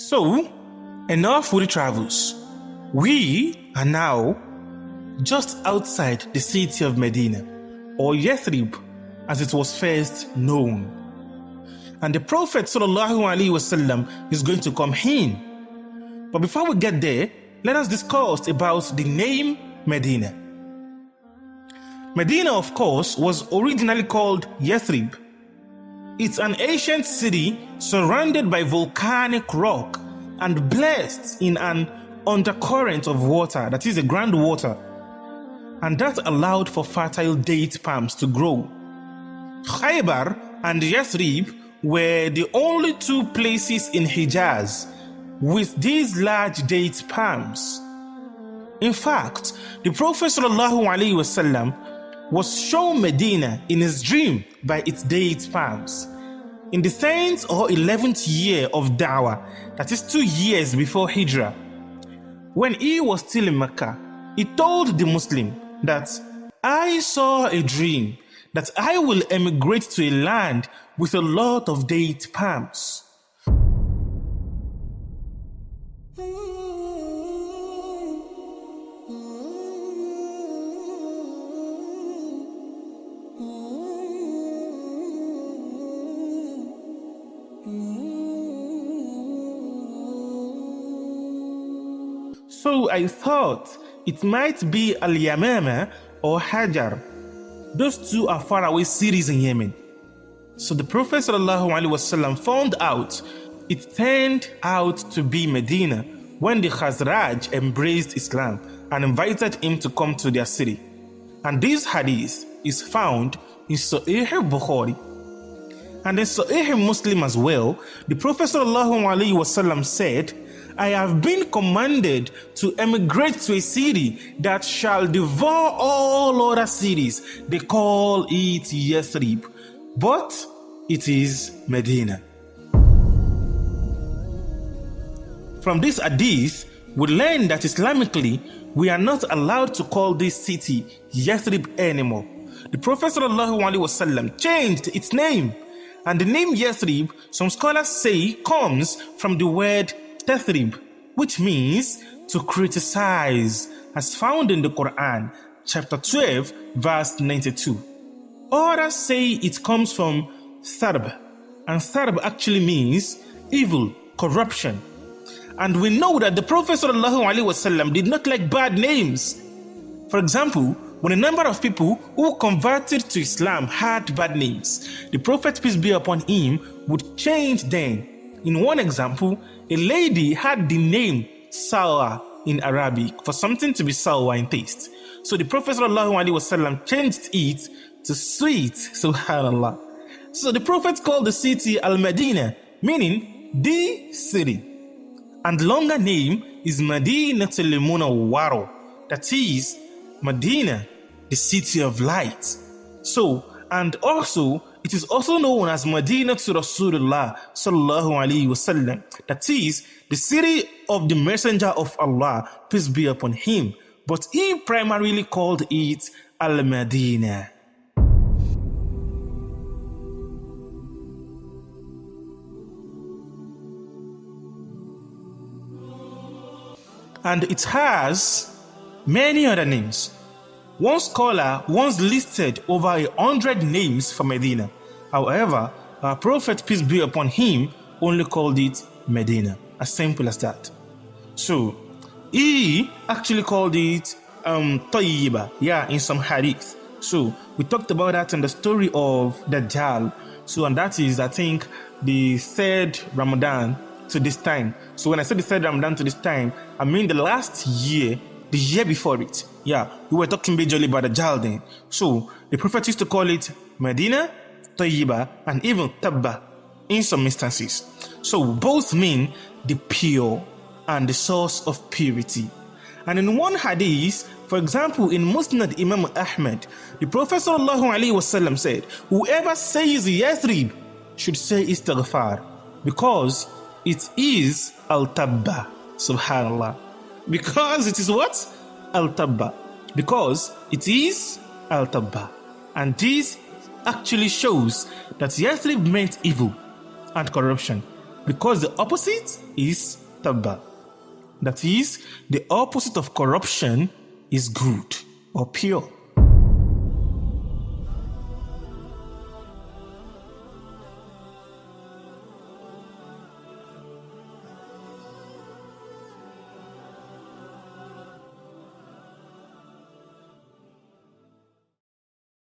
So, enough with the travels. We are now just outside the city of Medinah, or Yathrib, as it was first known. And the Prophet ﷺ is going to come in. But before we get there, let us discuss about the name Medinah. Medinah, of course, was originally called Yathrib. It's an ancient city surrounded by volcanic rock and blessed in an undercurrent of water, that is a groundwater, and that allowed for fertile date palms to grow. Khaybar and Yathrib were the only two places in Hijaz with these large date palms. In fact, the Prophet ﷺ was shown Medina in his dream by its date palms. In the 10th or 11th year of Dawah, that is 2 years before Hijrah, when he was still in Mecca, he told the Muslim that I saw a dream that I will emigrate to a land with a lot of date palms. So I thought it might be Al-Yamama or Hajar. Those two are faraway cities in Yemen. So the Prophet ﷺ found out it turned out to be Medina when the Khazraj embraced Islam and invited him to come to their city. And this hadith is found in Sahih Bukhari. And in Sahih Muslim as well, the Prophet ﷺ said, I have been commanded to emigrate to a city that shall devour all other cities. They call it Yathrib, but it is Medina. From this hadith, we learn that Islamically, we are not allowed to call this city Yathrib anymore. The Prophet ﷺ changed its name, and the name Yathrib, some scholars say, comes from the word Yathrib, which means to criticize, as found in the Quran, chapter 12, verse 92. Others say it comes from Tharb, and Tharb actually means evil, corruption. And we know that the Prophet ﷺ did not like bad names. For example, when a number of people who converted to Islam had bad names, the Prophet, peace be upon him, would change them. In one example, a lady had the name Sawa in Arabic for something to be sour in taste. So the Prophet ﷺ changed it to sweet, subhanallah. So the Prophet called the city Al-Medina, meaning the city. And the longer name is Madinatul Munawwara, that is Medina, the city of light. So, and also, it is also known as Medina to Rasulullah sallallahu alaihi wasallam, that is the city of the Messenger of Allah, peace be upon him. But he primarily called it Al-Medina. And it has many other names. One scholar once listed over 100 names for Medina. However, our Prophet, peace be upon him, only called it Medina. As simple as that. So, he actually called it Tayyiba, in some hadith. So, we talked about that in the story of Dajjal. So, and that is, I think, the third Ramadan to this time. So, when I said the third Ramadan to this time, I mean the last year, the year before it. We were talking majorly about Dajjal then. So, the Prophet used to call it Medina, Tayyiba, and even Tabba in some instances. So, both mean the pure and the source of purity. And in one hadith, for example, in Musnad Imam Ahmad, the Prophet ﷺ said, whoever says Yathrib should say Istighfar, because it is Al-Tabba. Subhanallah. Because it is what? Al-Tabba. Because it is Al-Tabba. And this actually shows that Yathrib meant evil and corruption. because the opposite is tabba. That is, the opposite of corruption is good or pure.